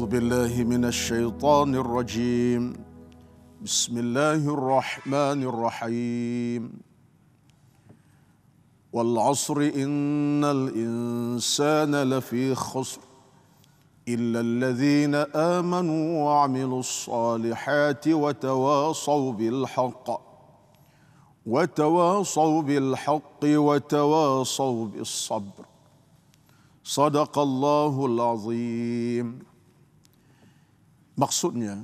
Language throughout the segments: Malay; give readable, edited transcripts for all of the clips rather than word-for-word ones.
أعوذ بالله من الشيطان الرجيم بسم الله الرحمن الرحيم والعصر إن الإنسان لفي خسر إلا الذين آمنوا وعملوا الصالحات وتواصوا بالحق وتواصوا بالصبر صدق Allahul Azim. Maksudnya,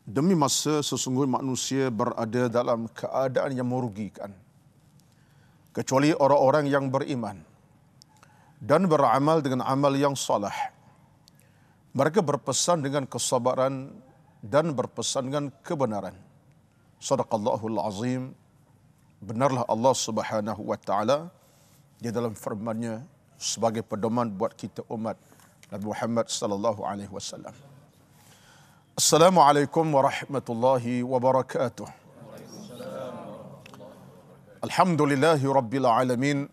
demi masa sesungguhnya manusia berada dalam keadaan yang merugikan, kecuali orang-orang yang beriman dan beramal dengan amal yang saleh. Mereka berpesan dengan kesabaran dan berpesan dengan kebenaran. Sadaqallahul Azim. Benarlah Allah Subhanahu wa taala di dalam firman-Nya sebagai pedoman buat kita umat Nabi Muhammad sallallahu alaihi wasallam. Assalamualaikum warahmatullahi wabarakatuh. Alhamdulillahi rabbil alamin.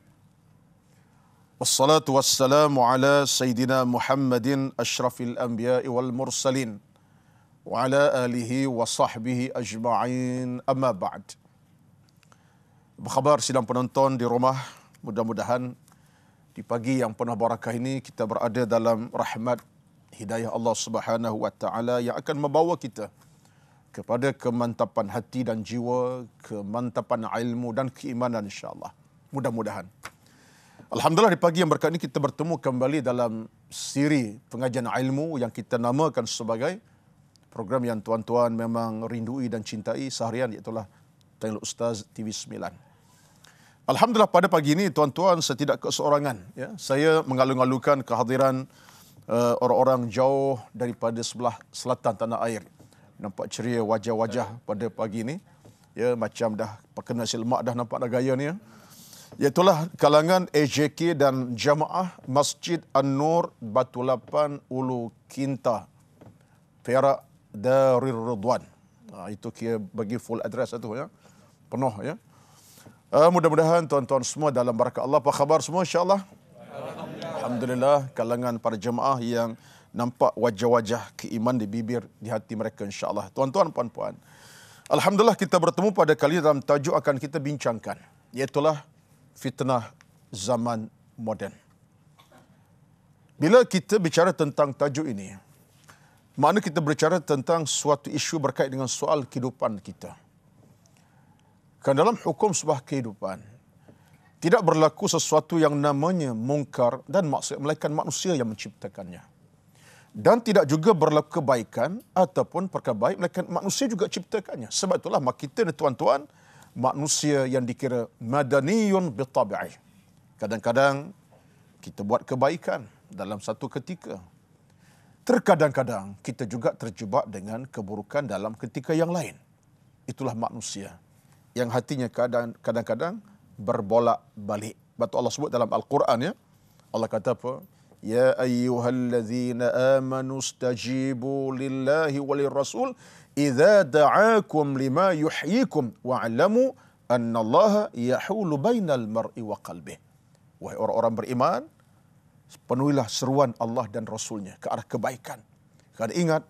Wassalatu wassalamu ala sayyidina Muhammadin asyrafil anbiya'i wal mursalin wa ala alihi wa sahbihi ajma'in, amma ba'd. Apa khabar sidang penonton di rumah? Mudah-mudahan di pagi yang penuh barakah ini kita berada dalam rahmat hidayah Allah Subhanahu wa taala yang akan membawa kita kepada kemantapan hati dan jiwa, kemantapan ilmu dan keimanan insya-Allah. Mudah-mudahan. Alhamdulillah di pagi yang berkat ini kita bertemu kembali dalam siri pengajian ilmu yang kita namakan sebagai program yang tuan-tuan memang rindui dan cintai seharian, iaitu Channel Ustaz TV9. Alhamdulillah pada pagi ini tuan-tuan saya tidak keseorangan. Ya. Saya mengalu-alukan kehadiran orang-orang jauh daripada sebelah selatan tanah air. Nampak ceria wajah-wajah pada pagi ini. Ya, macam dah pakai nasi lemak dah nampak dah gaya ni. Ya. Iaitulah kalangan AJK dan Jamaah Masjid An-Nur Batu Lapan Ulu Kinta, Perak Darul Ridwan. Itu kira bagi full address itu ya. Penuh ya. Mudah-mudahan tuan-tuan semua dalam barakat Allah. Apa khabar semua insya-Allah? Alhamdulillah, kalangan para jemaah yang nampak wajah-wajah keiman di bibir, di hati mereka insya-Allah. Tuan-tuan, puan-puan, alhamdulillah kita bertemu pada kali dalam tajuk akan kita bincangkan, iaitulah fitnah zaman moden. Bila kita bicara tentang tajuk ini, makna kita berbicara tentang suatu isu berkait dengan soal kehidupan kita. Kerana dalam hukum sebuah kehidupan, tidak berlaku sesuatu yang namanya mungkar dan maksiat, melainkan manusia yang menciptakannya. Dan tidak juga berlaku kebaikan ataupun perkara baik, melainkan manusia juga ciptakannya. Sebab itulah kita ni tuan-tuan, manusia yang dikira madaniyun bitabi'i. Kadang-kadang kita buat kebaikan dalam satu ketika. Terkadang-kadang kita juga terjebak dengan keburukan dalam ketika yang lain. Itulah manusia yang hatinya kadang-kadang berbolak-balik. Betul Allah sebut dalam Al-Quran ya. Allah kata apa? Ya ayyuhallazina amanu stajibu lillahi walirrasul idza da'akum lima yuhyikum wa'lamu annallaha yahulu bainal mar'i wa qalbih. Wahai orang-orang beriman, penuhilah seruan Allah dan Rasulnya ke arah kebaikan. Kerana ingat,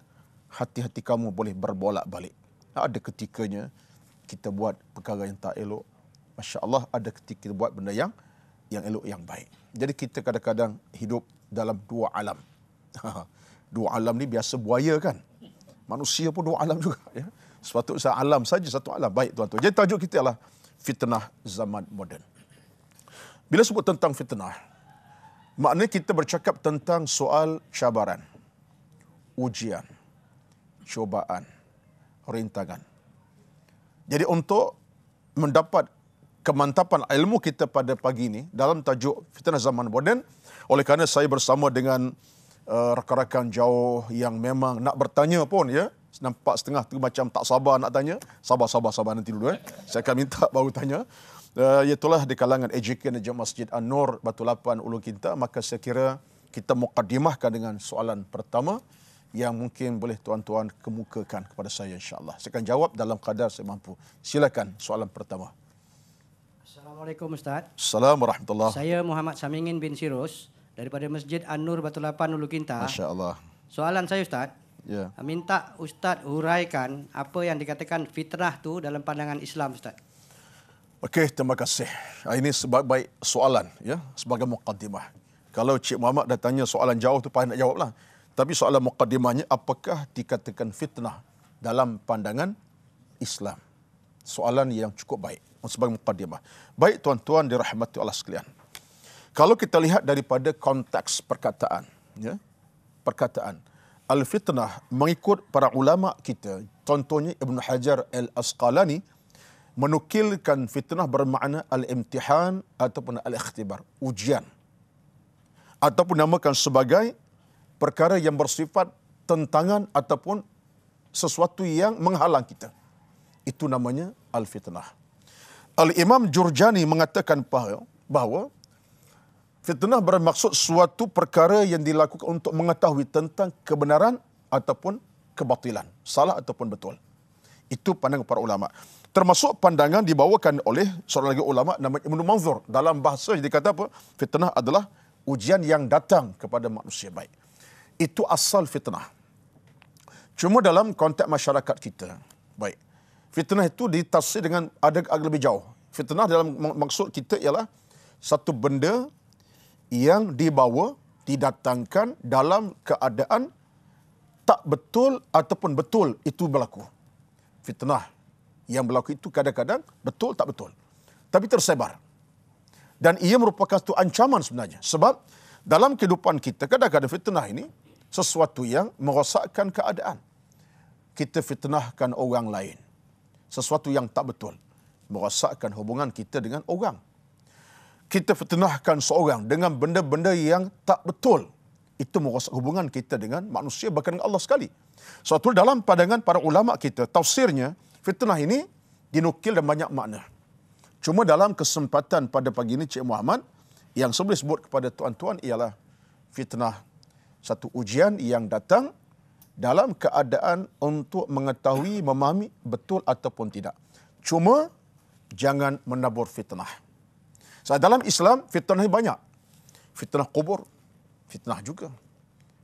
hati-hati kamu boleh berbolak-balik. Ada ketikanya kita buat perkara yang tak elok. Masya Allah, ada ketika kita buat benda yang elok, yang baik. Jadi kita kadang-kadang hidup dalam dua alam. Dua alam ni biasa buaya kan. Manusia pun dua alam juga. Ya. Sepatutnya alam saja satu alam. Baik tuan-tuan. Jadi tajuk kita adalah fitnah zaman moden. Bila sebut tentang fitnah, maknanya kita bercakap tentang soal cabaran, ujian, cubaan, rintangan. Jadi untuk mendapat kemantapan ilmu kita pada pagi ini dalam tajuk fitnah zaman moden, oleh kerana saya bersama dengan rakan-rakan jauh yang memang nak bertanya pun ya, nampak setengah tu macam tak sabar nak tanya. Sabar nanti dulu Saya akan minta baru tanya. Iaitulah di kalangan AJK dan Jamaah Masjid An-Nur Batu Lapan Ulu Kinta. Maka saya kira kita mukaddimahkan dengan soalan pertama yang mungkin boleh tuan-tuan kemukakan kepada saya insya-Allah. Saya akan jawab dalam kadar saya mampu. Silakan soalan pertama. Assalamualaikum Ustaz. Assalamualaikum warahmatullahi. Saya Muhammad Samingin bin Sirus daripada Masjid An-Nur Batu Lapan Ulu Kinta. Masya-Allah. Soalan saya Ustaz, Ya. minta Ustaz huraikan apa yang dikatakan fitnah tu dalam pandangan Islam Ustaz. Okey, terima kasih. Ini sebagai soalan, ya, sebagai muqaddimah. Kalau Cik Muhammad dah tanya soalan jauh tu payah nak jawablah. Tapi soalan muqaddimahnya, apakah dikatakan fitnah dalam pandangan Islam? Soalan yang cukup baik sebagai muqaddimah. Baik tuan-tuan dirahmati Allah sekalian. Kalau kita lihat daripada konteks perkataan, ya, perkataan al-fitnah mengikut para ulama kita, contohnya Ibn Hajar al-Asqalani menukilkan fitnah bermakna al-imtihan ataupun al-ikhtibar, ujian. Ataupun namakan sebagai perkara yang bersifat tentangan ataupun sesuatu yang menghalang kita. Itu namanya al-fitnah. Al-Imam Jurjani mengatakan bahawa fitnah bermaksud suatu perkara yang dilakukan untuk mengetahui tentang kebenaran ataupun kebatilan, salah ataupun betul. Itu pandangan para ulama. Termasuk pandangan dibawakan oleh seorang lagi ulama namanya Ibnu Manzur. Dalam bahasa dia kata apa? Fitnah adalah ujian yang datang kepada manusia baik. Itu asal fitnah. Cuma dalam konteks masyarakat kita, baik, fitnah itu ditafsir dengan agak lebih jauh. Fitnah dalam maksud kita ialah satu benda yang dibawa, didatangkan dalam keadaan tak betul ataupun betul itu berlaku. Fitnah yang berlaku itu kadang-kadang betul tak betul, tapi tersebar. Dan ia merupakan satu ancaman sebenarnya. Sebab dalam kehidupan kita kadang-kadang fitnah ini sesuatu yang merosakkan keadaan. Kita fitnahkan orang lain. Sesuatu yang tak betul, merosakkan hubungan kita dengan orang. Kita fitnahkan seorang dengan benda-benda yang tak betul, itu merosak hubungan kita dengan manusia, bahkan dengan Allah sekali. Suatu dalam pandangan para ulama kita, tafsirnya, fitnah ini dinukil dan banyak makna. Cuma dalam kesempatan pada pagi ini Cik Muhammad, yang saya boleh sebut kepada tuan-tuan ialah fitnah, satu ujian yang datang dalam keadaan untuk mengetahui, memahami betul ataupun tidak. Cuma jangan menabur fitnah. So, dalam Islam, fitnah ini banyak. Fitnah kubur, fitnah juga.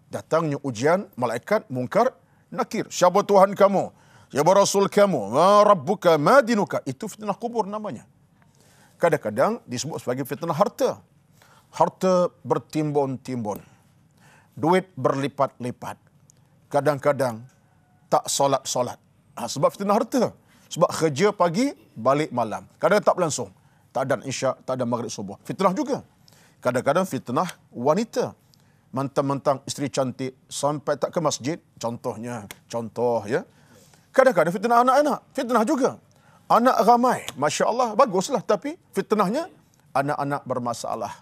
Datangnya ujian, malaikat, mungkar, nakir. Siapa Tuhan kamu? Siapa Rasul kamu? Ma rabbuka, ma dinuka. Itu fitnah kubur namanya. Kadang-kadang disebut sebagai fitnah harta. Harta bertimbun-timbun. Duit berlipat-lipat. Kadang-kadang tak solat-solat. Sebab fitnah harta. Sebab kerja pagi, balik malam. Kadang tak berlangsung. Tak ada isyak, tak ada maghrib subuh. Fitnah juga. Kadang-kadang fitnah wanita. Mentang-mentang isteri cantik sampai tak ke masjid. Contoh ya. Kadang-kadang fitnah anak-anak. Fitnah juga. Anak ramai. Masya Allah, baguslah. Tapi fitnahnya, anak-anak bermasalah.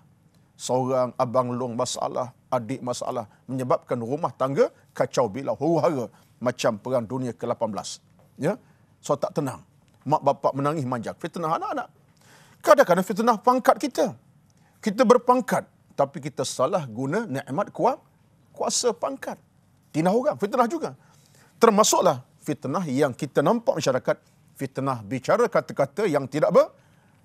Seorang abang long masalah, adik masalah. Menyebabkan rumah tangga kacau bilau, huru-hara. Macam perang dunia ke-18. Ya? So tak tenang. Mak bapak menangis manjak. Fitnah anak-anak. Kadang-kadang fitnah pangkat kita. Kita berpangkat, tapi kita salah guna nikmat kuasa pangkat. Tinah orang, fitnah juga. Termasuklah fitnah yang kita nampak masyarakat, fitnah bicara kata-kata yang tidak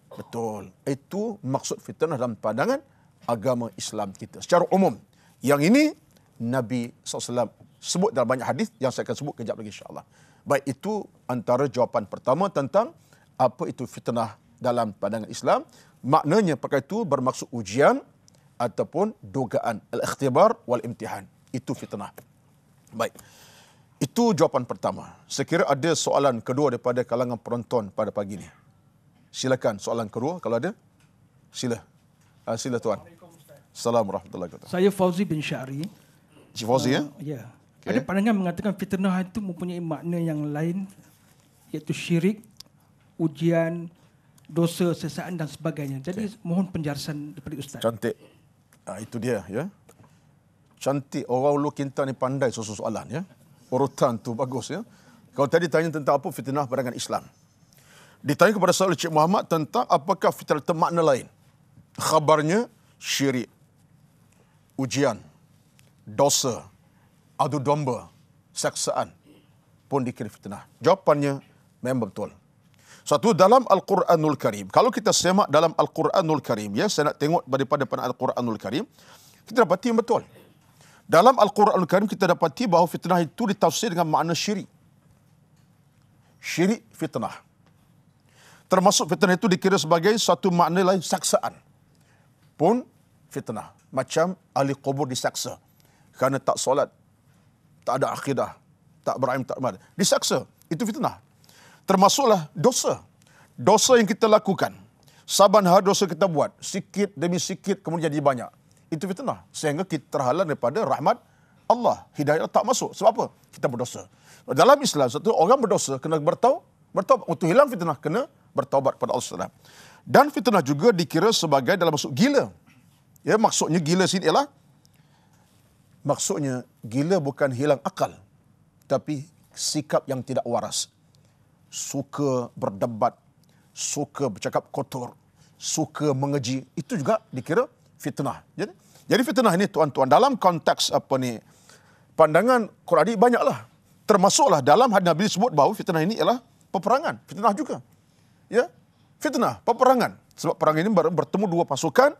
betul. Itu maksud fitnah dalam pandangan agama Islam kita. Secara umum, yang ini Nabi SAW sebut dalam banyak hadis yang saya akan sebut kejap lagi insya-Allah. Baik, itu antara jawapan pertama tentang apa itu fitnah dalam pandangan Islam. Maknanya perkara itu bermaksud ujian ataupun dugaan, al-ikhtibar wal imtihan. Itu fitnah. Baik. Itu jawapan pertama. Sekira ada soalan kedua daripada kalangan penonton pada pagi ini. Silakan soalan kedua kalau ada. Sila tuan. Assalamualaikum warahmatullahi wabarakatuh. Saya Fauzi bin Syari. Cik Fauzi ya? Ya. Okay. Ada pandangan mengatakan fitnah itu mempunyai makna yang lain, iaitu syirik, ujian, dosa, sesaan dan sebagainya. Jadi mohon penjelasan daripada Ustaz. Cantik. Itu dia ya. Cantik. Orang ulu kita ni pandai susun soalan ya. Urutan tu bagus ya. Kalau tadi tanya tentang apa fitnah pandangan Islam. Ditanya kepada saya oleh Cik Muhammad tentang apakah fitnah itu makna lain. Khabarnya syirik, ujian, dosa, adu domba, saksaan pun dikira fitnah. Jawapannya memang betul. Satu, dalam Al-Quranul Karim. Kalau kita semak dalam Al-Quranul Karim, ya, saya nak tengok daripada Al-Quranul Karim, kita dapati yang betul. Dalam Al-Quranul Karim kita dapati bahawa fitnah itu ditafsir dengan makna syirik. Syirik fitnah. Termasuk fitnah itu dikira sebagai satu makna lain, saksaan. Pun fitnah. Macam ahli kubur disaksa. Kerana tak solat, tak ada akidah, tak beraim, tak beramal. Disaksa. Itu fitnah. Termasuklah dosa. Dosa yang kita lakukan. Saban hari dosa kita buat. Sikit demi sikit kemudian jadi banyak. Itu fitnah. Sehingga kita terhalang daripada rahmat Allah. Hidayah tak masuk. Sebab apa? Kita berdosa. Dalam Islam, satu orang berdosa kena bertaubat. Untuk hilang fitnah, kena bertaubat kepada Allah. Dan fitnah juga dikira sebagai dalam maksud gila. Ya, maksudnya gila sini ialah, maksudnya gila bukan hilang akal, tapi sikap yang tidak waras. Suka berdebat, suka bercakap kotor, suka mengeji, itu juga dikira fitnah. Jadi fitnah ini tuan-tuan dalam konteks pandangan Qurani banyaklah. Termasuklah dalam hadis Nabi disebut bahawa fitnah ini ialah peperangan. Fitnah juga. Ya, fitnah, peperangan. Sebab perang ini bertemu dua pasukan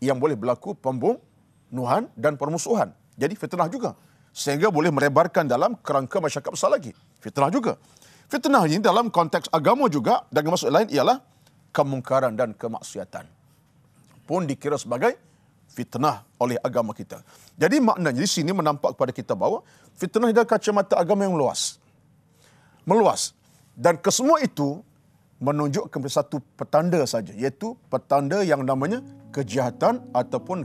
yang boleh berlaku pembunuhan dan permusuhan. Jadi fitnah juga. Sehingga boleh merebarkan dalam kerangka masyarakat besar lagi. Fitnah juga. Fitnah ini dalam konteks agama juga, dan maksud lain ialah kemungkaran dan kemaksiatan. Pun dikira sebagai fitnah oleh agama kita. Jadi maknanya di sini menampak kepada kita bahawa fitnah dari kacamata agama yang luas. Meluas. Dan kesemua itu menunjukkan kepada satu petanda saja, iaitu petanda yang namanya kejahatan ataupun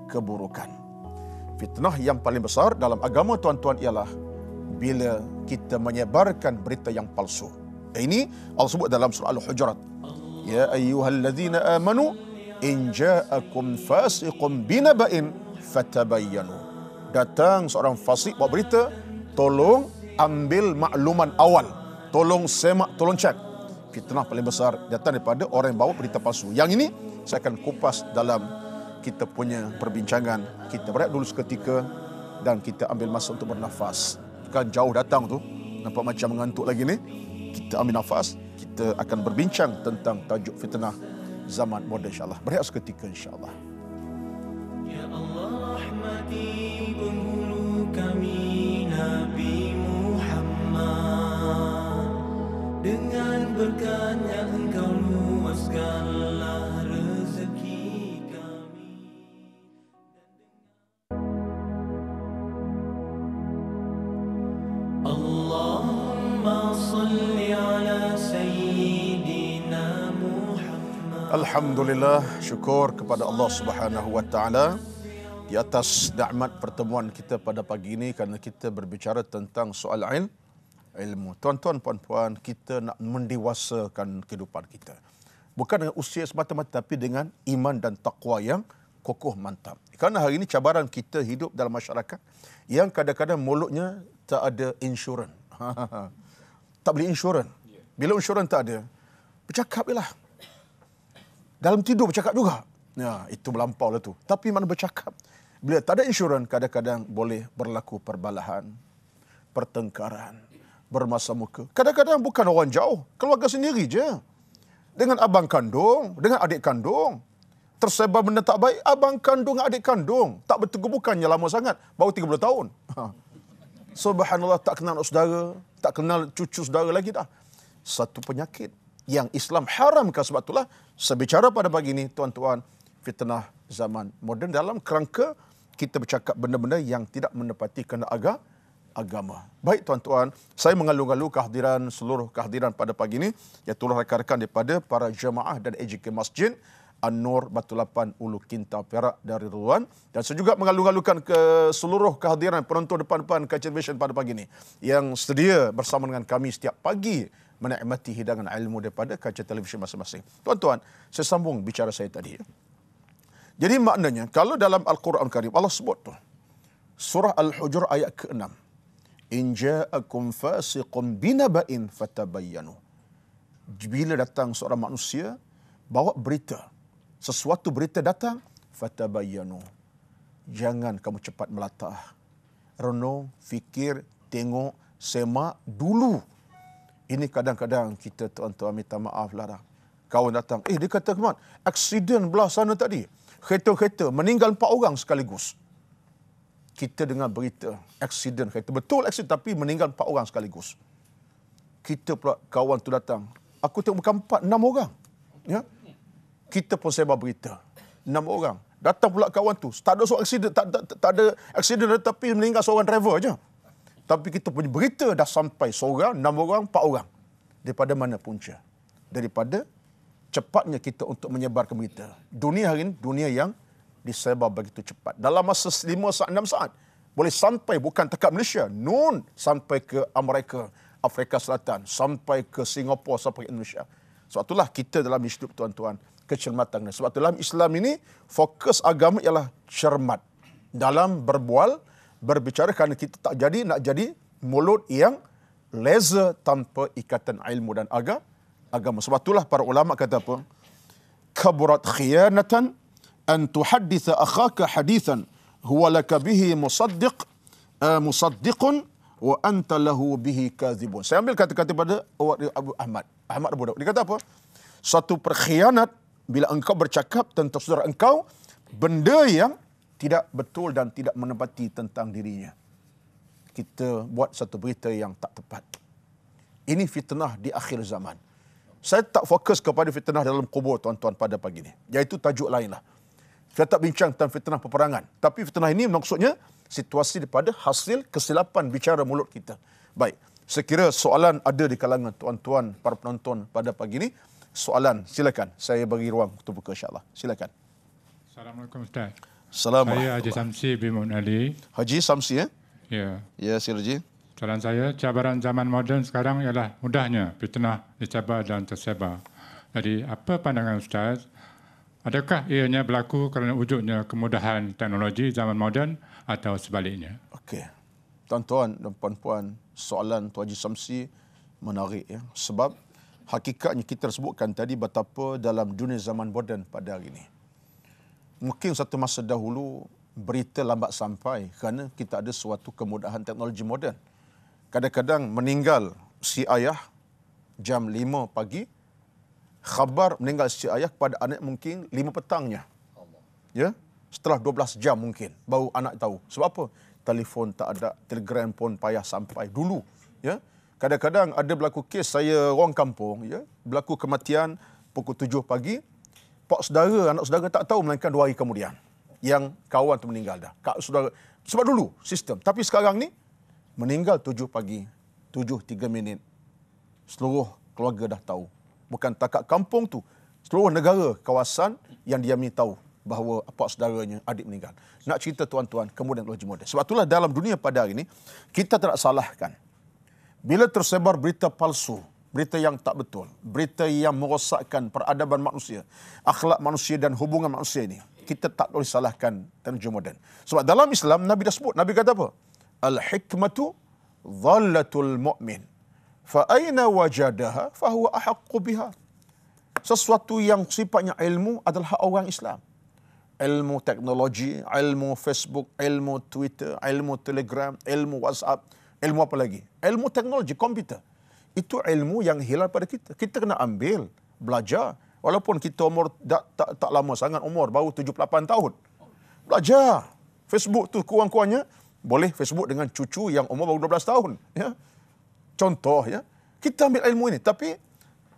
keburukan. Fitnah yang paling besar dalam agama tuan-tuan ialah bila kita menyebarkan berita yang palsu. Ini Allah sebut dalam surah Al-Hujurat. Ya ayyuhallazina amanu in ja'akum fasiqun binaba'in fatabayyanu. Datang seorang fasik bawa berita, tolong ambil makluman awal. Tolong semak, tolong cek. Fitnah paling besar datang daripada orang yang bawa berita palsu. Yang ini saya akan kupas dalam kita punya perbincangan. Kita berehat dulu seketika dan kita ambil masa untuk bernafas. Kan jauh datang tu, nampak macam mengantuk lagi ni. Kita ambil nafas, kita akan berbincang tentang tajuk fitnah zaman moden insya-Allah. Berehat seketika insya-Allah. Ya Allah rahmati penghulu kami Nabi Muhammad, dengan berkatnya engkau luaskanlah rezeki kami. Allahumma salli ala sayyidina Muhammad. Alhamdulillah, syukur kepada Allah Subhanahu wa taala di atas nikmat pertemuan kita pada pagi ini, kerana kita berbicara tentang soal ilmu. Tuan-tuan, puan-puan, kita nak mendewasakan kehidupan kita. Bukan dengan usia semata-mata, tapi dengan iman dan taqwa yang kokoh mantap. Kerana hari ini cabaran kita hidup dalam masyarakat yang kadang-kadang mulutnya tak ada insurans. Tak beli insurans. Bila insurans tak ada, bercakap je lah. Dalam tidur bercakap juga. Ya, itu melampau lah tu. Tapi mana bercakap. Bila tak ada insurans, kadang-kadang boleh berlaku perbalahan, pertengkaran, bermasa muka. Kadang-kadang bukan orang jauh, keluarga sendiri je. Dengan abang kandung, dengan adik kandung. Tersebar benda tak baik, abang kandung, adik kandung. Tak bertegur, bukannya lama sangat, baru 30 tahun. Subhanallah, tak kenal saudara, tak kenal cucu saudara lagi dah. Satu penyakit yang Islam haramkan. Sebab itulah saya bicara pada pagi ini, tuan-tuan, fitnah zaman moden dalam kerangka kita bercakap benda-benda yang tidak menepati kena agama. Baik tuan-tuan, saya mengalu-alu kehadiran seluruh kehadiran pada pagi ini, iaitu rakan-rakan daripada para jemaah dan AJK Masjid An-Nur Batu Lapan Ulu Kinta Perak dari Ruan, dan saya juga mengalu-alukan ke seluruh kehadiran penonton depan-depan Kaca Television pada pagi ini yang sedia bersama dengan kami setiap pagi menikmati hidangan ilmu daripada kaca televisyen masing-masing. Tuan-tuan, saya sambung bicara saya tadi. Jadi maknanya, kalau dalam Al-Quran Karim Allah sebut tu, surah Al-Hujur ayat ke-6, in ja'akum fasiqun binaba'in fatabayyanu. Bila datang seorang manusia bawa berita, sesuatu berita datang, fatabayyanu. Jangan kamu cepat melatah. Renung, fikir, tengok, semak dulu. Ini kadang-kadang kita, tuan-tuan, minta maaf lah. Kawan datang, dia kata kemana? Aksiden belah sana tadi. Kereta-kereta meninggal 4 orang sekaligus. kita dengar berita aksiden, kata betul aksiden tapi meninggal 4 orang sekaligus. Kita pula kawan tu datang, aku tengok bukan 4, 6 orang. Ya. Kita pun sebar berita, 6 orang. Datang pula kawan tu, tak ada seorang aksiden, tak ada aksiden tetapi meninggal seorang driver aja. Tapi kita punya berita dah sampai seorang, 6 orang, 4 orang. Daripada mana punca? Daripada cepatnya kita untuk menyebarkan berita. Dunia hari ini, dunia yang disebar begitu cepat. Dalam masa 5 saat, 6 saat, boleh sampai bukan dekat Malaysia, sampai ke Amerika, Afrika Selatan, sampai ke Singapura, sampai ke Indonesia. Sebab itulah kita dalam hidup tuan-tuan, kecermatan. Sebab itu dalam Islam ini, fokus agama ialah cermat. Dalam berbual, berbicara, kerana kita tak nak jadi mulut yang leza tanpa ikatan ilmu dan agama. Sebab itulah para ulama kata apa? Kaburat khiyanatan an tuhadditha akhaka hadithan huwa laka bihi musaddiqun wa anta lahu bihi kadhibun. Saya ambil kata-kata pada Abu Ahmad Abu Daud. Dia kata apa? Satu perkhianat bila engkau bercakap tentang saudara engkau benda yang tidak betul dan tidak menepati tentang dirinya. Kita buat satu berita yang tak tepat. Ini fitnah di akhir zaman. Saya tak fokus kepada fitnah dalam kubur tuan-tuan pada pagi ini. Iaitu tajuk lain lah. Saya tak bincang tentang fitnah peperangan. Tapi fitnah ini maksudnya situasi daripada hasil kesilapan bicara mulut kita. Baik, sekira soalan ada di kalangan tuan-tuan, para penonton pada pagi ini. Soalan, silakan. Saya bagi ruang untuk buka insyaAllah. Silakan. Assalamualaikum Ustaz. Assalamualaikum. Saya Haji Samsi bin Muhammad Ali. Haji Samsi, ya? Ya. Ya, Sir Haji. Soalan saya, cabaran zaman moden sekarang ialah mudahnya fitnah dicabar dan tersebar. Jadi, apa pandangan Ustaz? Adakah ianya berlaku kerana wujudnya kemudahan teknologi zaman moden atau sebaliknya? Okey. Tuan-tuan dan puan-puan, soalan Tuan Haji Samsi menarik, ya. Sebab hakikatnya kita sebutkan tadi betapa dalam dunia zaman moden pada hari ini. Mungkin satu masa dahulu berita lambat sampai kerana kita ada suatu kemudahan teknologi moden. Kadang-kadang meninggal si ayah jam 5 pagi, khabar meninggal si ayah kepada anak mungkin 5 petangnya. Ya, setelah 12 jam mungkin baru anak tahu. Sebab apa? Telefon tak ada, telegram pun payah sampai dulu. Ya, kadang-kadang ada berlaku kes saya orang kampung, ya, berlaku kematian pukul 7 pagi. Pak saudara, anak saudara tak tahu melainkan 2 hari kemudian yang kawan tu meninggal dah. Kak saudara, sebab dulu sistem. Tapi sekarang ni meninggal 7 pagi, 7:03 minit. Seluruh keluarga dah tahu. Bukan takat kampung tu, seluruh negara, kawasan yang diami tahu bahawa pak saudaranya, adik meninggal. Nak cerita tuan-tuan, kemudian teknologi moden. Sebab itulah dalam dunia pada hari ini, kita tak nak salahkan. Bila tersebar berita palsu, berita yang tak betul, berita yang merosakkan peradaban manusia, akhlak manusia dan hubungan manusia ini, kita tak boleh salahkan teknologi moden. Sebab dalam Islam, Nabi dah sebut, Nabi kata apa? Al-hikmatu dhallatul mu'min. Fa'aina wajadaha fahuwa ahaqqu biha. Sesuatu yang sifatnya ilmu adalah hak orang Islam. Ilmu teknologi, ilmu Facebook, ilmu Twitter, ilmu Telegram, ilmu WhatsApp, ilmu apa lagi? Ilmu teknologi, komputer. Itu ilmu yang hilang pada kita. Kita kena ambil, belajar. Walaupun kita umur tak lama sangat, umur baru 78 tahun. Belajar. Facebook tu kurang-kurangnya, boleh Facebook dengan cucu yang umur baru 12 tahun. Ya. Contoh, ya, kita ambil ilmu ini, tapi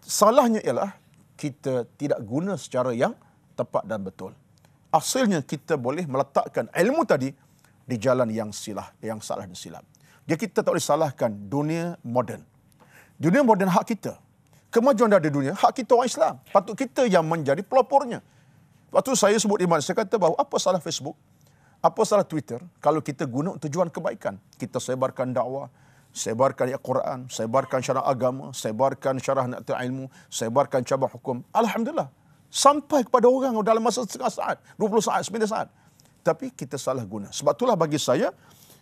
salahnya ialah kita tidak guna secara yang tepat dan betul. Asalnya kita boleh meletakkan ilmu tadi di jalan yang salah dan silap. Dia kita tak boleh salahkan dunia moden. Dunia moden hak kita. Kemajuan dari dunia hak kita orang Islam. Patut kita yang menjadi pelopornya. Waktu saya sebut iman, saya kata bahawa apa salah Facebook? Apa salah Twitter kalau kita guna tujuan kebaikan? Kita sebarkan dakwah, sebarkan Al-Quran, sebarkan syarah agama, sebarkan syarah nak ilmu, sebarkan cabang hukum. Alhamdulillah. Sampai kepada orang dalam masa setengah saat, 20 saat, 9 saat. Tapi kita salah guna. Sebab itulah bagi saya,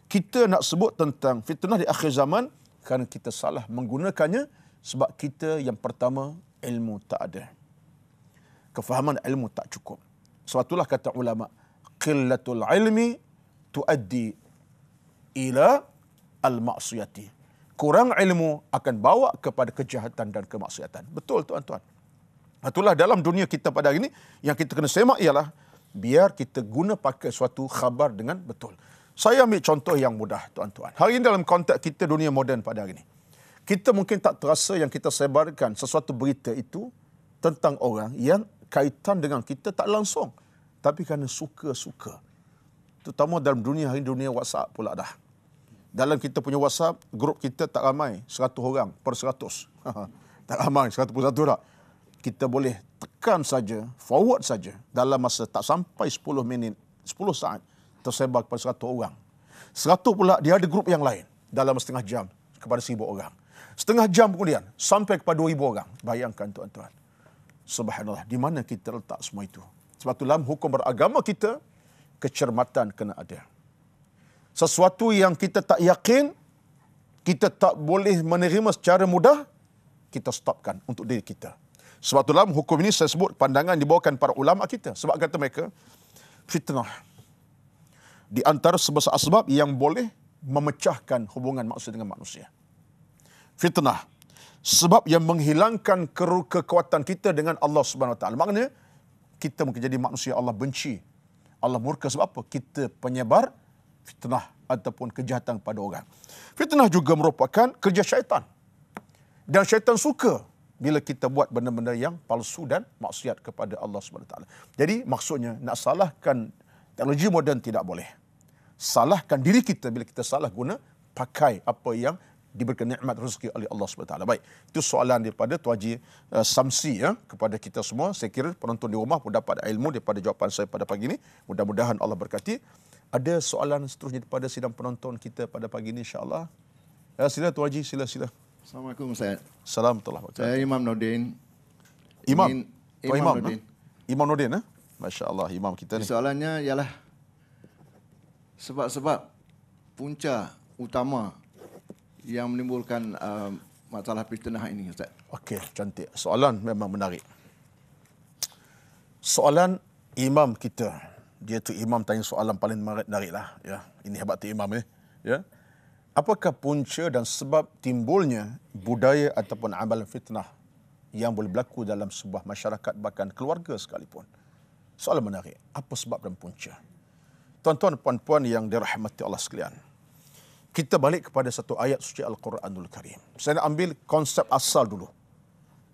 kita nak sebut tentang fitnah di akhir zaman kerana kita salah menggunakannya sebab kita yang pertama, ilmu tak ada. Kefahaman ilmu tak cukup. Sebab itulah kata ulama, qillatul ilmi tuaddi ila al-maksiyati. Kurang ilmu akan bawa kepada kejahatan dan kemaksiatan. Betul tuan-tuan. Itulah dalam dunia kita pada hari ini, yang kita kena semak ialah biar kita guna pakai suatu khabar dengan betul. Saya ambil contoh yang mudah, tuan-tuan. Hari ini dalam konteks kita dunia moden pada hari ini, kita mungkin tak terasa yang kita sebarkan sesuatu berita itu tentang orang yang kaitan dengan kita tak langsung. Tapi kerana suka-suka. Terutama dalam dunia hari ini, dunia WhatsApp pula dah. Dalam kita punya WhatsApp, grup kita tak ramai 100 orang per 100. Tak ramai 100 tak. Kita boleh tekan saja, forward saja dalam masa tak sampai 10 minit, 10 saat tersebar kepada 100 orang. 100 pula dia ada grup yang lain dalam setengah jam kepada 1000 orang. Setengah jam kemudian sampai kepada 2000 orang. Bayangkan tuan-tuan. Subhanallah, di mana kita letak semua itu? Sebab itu dalam hukum beragama kita, kecermatan kena ada. Sesuatu yang kita tak yakin, kita tak boleh menerima secara mudah, kita stopkan untuk diri kita. Sebab itu dalam hukum ini saya sebut pandangan dibawakan para ulama kita. Sebab kata mereka, fitnah di antara sebab yang boleh memecahkan hubungan manusia dengan manusia. Fitnah, sebab yang menghilangkan kekuatan kita dengan Allah Subhanahu Wa Taala. Maknanya kita mungkin jadi manusia Allah benci, Allah murka. Sebab apa? Kita penyebar fitnah ataupun kejahatan pada orang. Fitnah juga merupakan kerja syaitan. Dan syaitan suka bila kita buat benda-benda yang palsu dan maksiat kepada Allah Subhanahu Wa Taala. Jadi maksudnya nak salahkan teknologi moden tidak boleh. Salahkan diri kita bila kita salah guna pakai apa yang diberikan nikmat rezeki oleh Allah Subhanahu Wa Taala. Baik, itu soalan daripada Tuan Haji Samsi ya, kepada kita semua. Saya kira penonton di rumah pun dapat ilmu daripada jawapan saya pada pagi ini. Mudah-mudahan Allah berkati. Ada soalan seterusnya daripada sidang penonton kita pada pagi ini insya-Allah. Sila Tuan Haji, sila. Assalamualaikum Ustaz. Assalamualaikum. Saya Imam Nordin. Imam Nordin. Imam Nordin, Masya-Allah, imam kita ni. Soalannya ialah sebab-sebab punca utama yang menimbulkan masalah fitnah ini, Ustaz. Okey, cantik. Soalan memang menarik. Soalan imam kita. Dia tu imam tanya soalan paling menarik lah. Ya. Ini hebat tu imam ni. Ya. Apakah punca dan sebab timbulnya budaya ataupun amalan fitnah yang boleh berlaku dalam sebuah masyarakat bahkan keluarga sekalipun? Soalan menarik. Apa sebab dan punca? Tuan-tuan dan puan-puan yang dirahmati Allah sekalian. Kita balik kepada satu ayat suci Al-Quranul Karim. Saya nak ambil konsep asal dulu.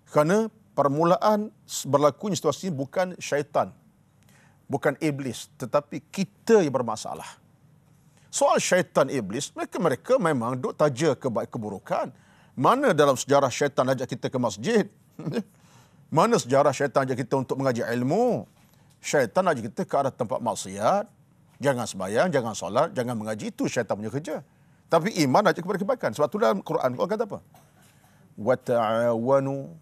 Kerana permulaan berlakunya situasi bukan syaitan, bukan iblis, tetapi kita yang bermasalah. Soal syaitan iblis, mereka memang duk taja keburukan. Mana dalam sejarah syaitan ajak kita ke masjid? Mana sejarah syaitan ajak kita untuk mengaji ilmu? Syaitan ajak kita ke arah tempat maksiat. Jangan sembahyang, jangan solat, jangan mengaji. Itu syaitan punya kerja. Tapi iman ajak kepada kebaikan. Sebab itu dalam Quran, Allah kata apa? Wa ta'awanu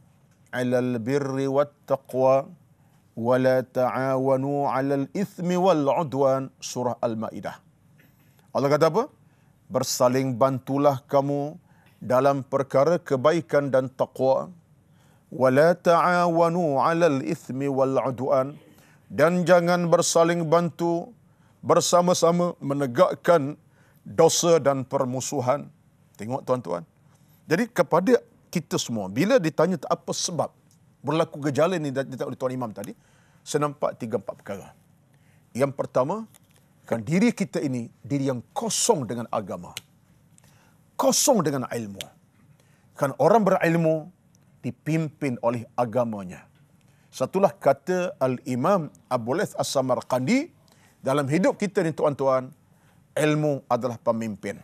'alal birri wat taqwa wa la ta'awanu 'alal ithmi wal 'udwan. Surah Al-Maidah. Allah kata apa? Bersaling bantulah kamu dalam perkara kebaikan dan taqwa. Wa la ta'awanu 'alal ithmi wal 'udwan. Dan jangan bersaling bantu bersama-sama menegakkan dosa dan permusuhan. Tengok tuan-tuan. Jadi kepada kita semua, bila ditanya apa sebab berlaku gejala ini oleh Tuan Imam tadi, saya nampak 3-4 perkara. Yang pertama, kan diri kita ini diri yang kosong dengan agama. Kosong dengan ilmu. Kan orang berilmu dipimpin oleh agamanya. Satulah kata Al-Imam Abu Laith As-Samarqandi, dalam hidup kita ni tuan-tuan, ilmu adalah pemimpin.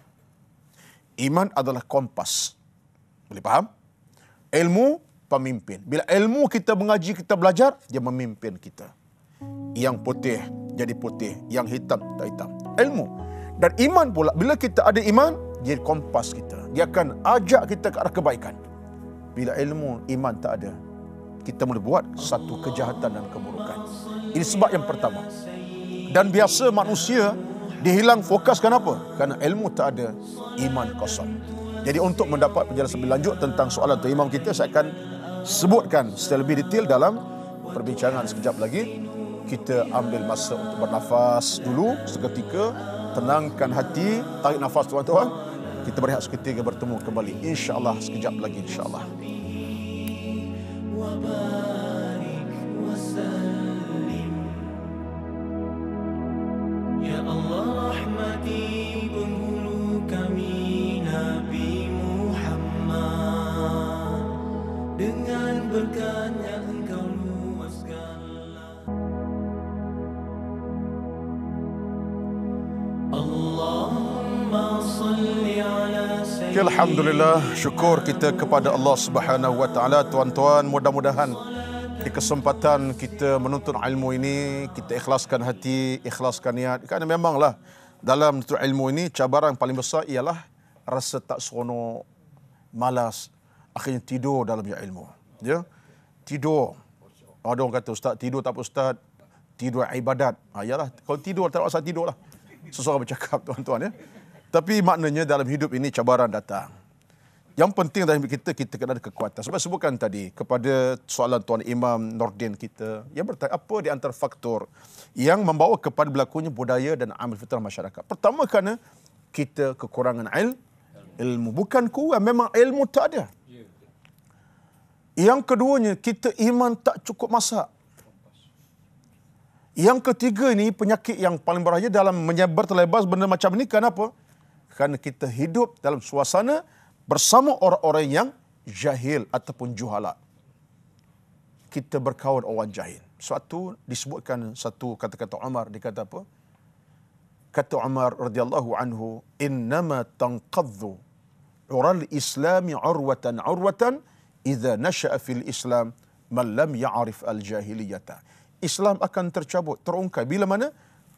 Iman adalah kompas. Boleh faham? Ilmu pemimpin. Bila ilmu kita mengaji, kita belajar, dia memimpin kita. Yang putih jadi putih, yang hitam tak hitam. Ilmu. Dan iman pula, bila kita ada iman, dia kompas kita. Dia akan ajak kita ke arah kebaikan. Bila ilmu, iman tak ada, kita boleh buat satu kejahatan dan keburukan. Ini sebab yang pertama. Dan biasa manusia dihilang fokus kenapa? Kerana ilmu tak ada, iman kosong. Jadi untuk mendapat penjelasan lebih lanjut tentang soalan Tuan Imam kita, saya akan sebutkan secara lebih detail dalam perbincangan sekejap lagi. Kita ambil masa untuk bernafas dulu seketika, tenangkan hati, tarik nafas tuan-tuan. Kita berehat seketika bertemu kembali insya-Allah sekejap lagi insya-Allah. Ya Allah rahmati Okay, alhamdulillah, syukur kita kepada Allah Subhanahu wa taala. Tuan-tuan, mudah-mudahan di kesempatan kita menuntut ilmu ini kita ikhlaskan hati, ikhlaskan niat. Kerana memanglah dalam menuntut ilmu ini cabaran paling besar ialah rasa tak seronok, malas, akhirnya tidur dalam ilmu. Ya. Tidur. Ada orang kata, ustaz tidur tak apa ustaz? Tidur ibadat. Yalah, kalau tidur tak rasa tidur lah. Seseorang bercakap, tuan-tuan ya. Tapi maknanya dalam hidup ini cabaran datang. Yang penting dalam hidup kita kena ada kekuatan. Sebab sebutkan tadi kepada soalan Tuan Imam Nordin kita, yang bertanya apa di antara faktor yang membawa kepada berlakunya budaya dan amal fitrah masyarakat. Pertama, kerana kita kekurangan ilmu. Bukan kurang, memang ilmu tak ada. Yang keduanya, kita iman tak cukup masak. Yang ketiga ini penyakit yang paling bahaya dalam menyebar terlebar benda macam ini. Kenapa? Kerana kita hidup dalam suasana bersama orang-orang yang jahil ataupun juhala. Kita berkawan orang jahil. Suatu disebutkan satu kata-kata Umar, dia kata apa? Kata Umar radhiyallahu anhu, "Innama tanqadhu ural islami urwatan idza nasha'a fil Islam man lam ya'rif al-jahiliyata." Islam akan tercabut, terungkai bila mana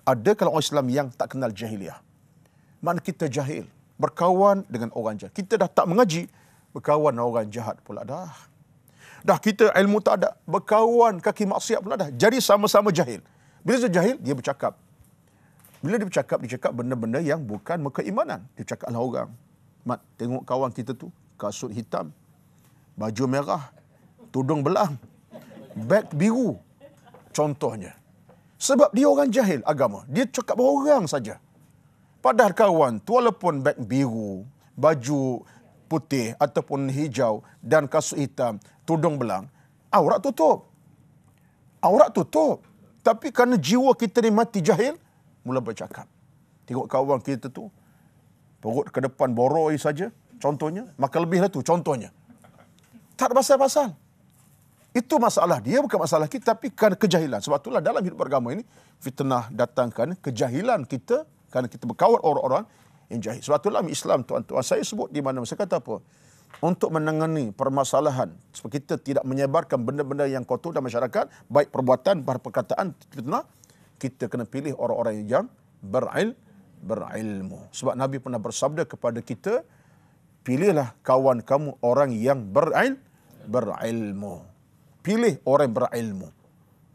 ada kalau orang Islam yang tak kenal jahiliyah. Mana kita jahil, berkawan dengan orang jahat. Kita dah tak mengaji, berkawan dengan orang jahat pula dah. Dah kita ilmu tak ada, berkawan kaki maksiat pula dah. Jadi sama-sama jahil. Bila dia jahil, dia bercakap. Bila dia bercakap benda-benda yang bukan keimanan. Dia cakaplah orang, "Mat, tengok kawan kita tu, kasut hitam, baju merah, tudung belang, beg biru." Contohnya. Sebab dia orang jahil agama. Dia cakap orang saja. Padahal kawan tu walaupun beg biru, baju putih ataupun hijau dan kasut hitam, tudung belang, aurat tutup. Aurat tutup. Tapi kerana jiwa kita ni mati jahil, mula bercakap. Tengok kawan kita tu, perut ke depan boroi saja, contohnya, maka lebihlah tu, contohnya. Tak ada pasal-pasal. Itu masalah dia, bukan masalah kita, tapi kerana kejahilan. Sebab itulah dalam hidup beragama ini, fitnah datang kerana kejahilan kita, kerana kita berkawan orang-orang yang jahil. Sebab itulah Islam, tuan-tuan, saya sebut di mana, saya kata apa? Untuk menangani permasalahan, sebab kita tidak menyebarkan benda-benda yang kotor dalam masyarakat, baik perbuatan, perkataan, fitnah, kita kena pilih orang-orang yang berilmu. Sebab Nabi pernah bersabda kepada kita, pilihlah kawan kamu orang yang berilmu. Pilih orang yang berilmu.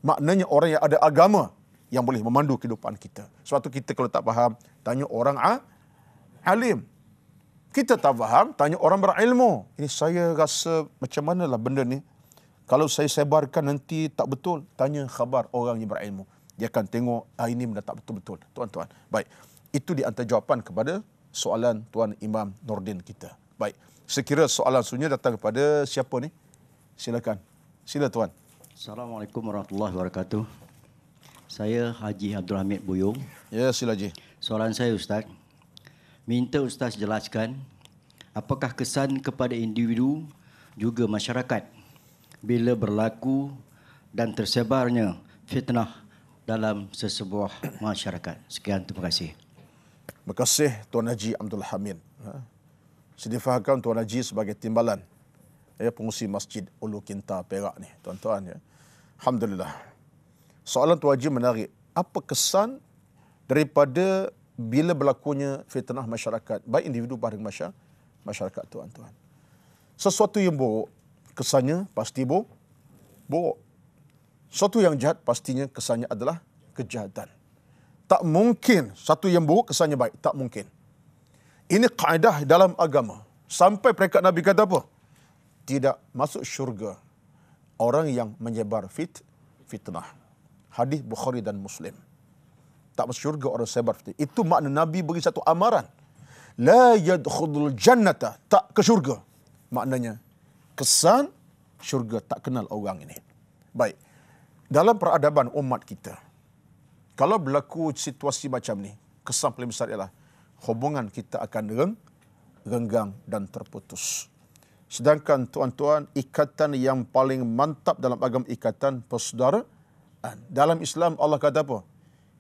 Maknanya orang yang ada agama yang boleh memandu kehidupan kita. Sebab tu kita kalau tak faham, tanya orang alim. Kita tak faham, tanya orang berilmu. Ini saya rasa macam manalah benda ni. Kalau saya sebarkan nanti tak betul, tanya khabar orang yang berilmu. Dia akan tengok, ini benda tak betul-betul. Tuan-tuan. Baik. Itu di antara jawapan kepada soalan Tuan Imam Nordin kita. Baik. Sekira soalan seterusnya datang kepada siapa ni? Silakan. Sila Tuan. Assalamualaikum warahmatullahi wabarakatuh. Saya Haji Abdul Hamid Buyung. Ya, sila Haji. Soalan saya Ustaz, minta Ustaz jelaskan apakah kesan kepada individu juga masyarakat bila berlaku dan tersebarnya fitnah dalam sesebuah masyarakat. Sekian, terima kasih. Terima kasih Tuan Haji Abdul Hamid. Saya difahamkan Tuan Haji sebagai timbalan pengurusi Masjid Ulu Kinta Perak ni, tuan-tuan ya. Alhamdulillah. Soalan Tuan Haji menarik. Apa kesan daripada bila berlakunya fitnah masyarakat, baik individu bahkan masyarakat, tuan-tuan? Sesuatu yang buruk, kesannya pasti buruk. Sesuatu yang jahat, pastinya kesannya adalah kejahatan. Tak mungkin satu yang buruk kesannya baik. Tak mungkin. Ini kaedah dalam agama. Sampai peringkat Nabi kata apa? Tidak masuk syurga orang yang menyebar fitnah. Hadis Bukhari dan Muslim. Tak masuk syurga orang sebar fitnah. Itu makna Nabi beri satu amaran. La yadkhulul jannata. Tak ke syurga. Maknanya, kesan syurga tak kenal orang ini. Baik. Dalam peradaban umat kita, kalau berlaku situasi macam ni, kesan paling besar ialah hubungan kita akan renggang dan terputus. Sedangkan tuan-tuan, ikatan yang paling mantap dalam agama ikatan persaudaraan. Dalam Islam Allah kata apa?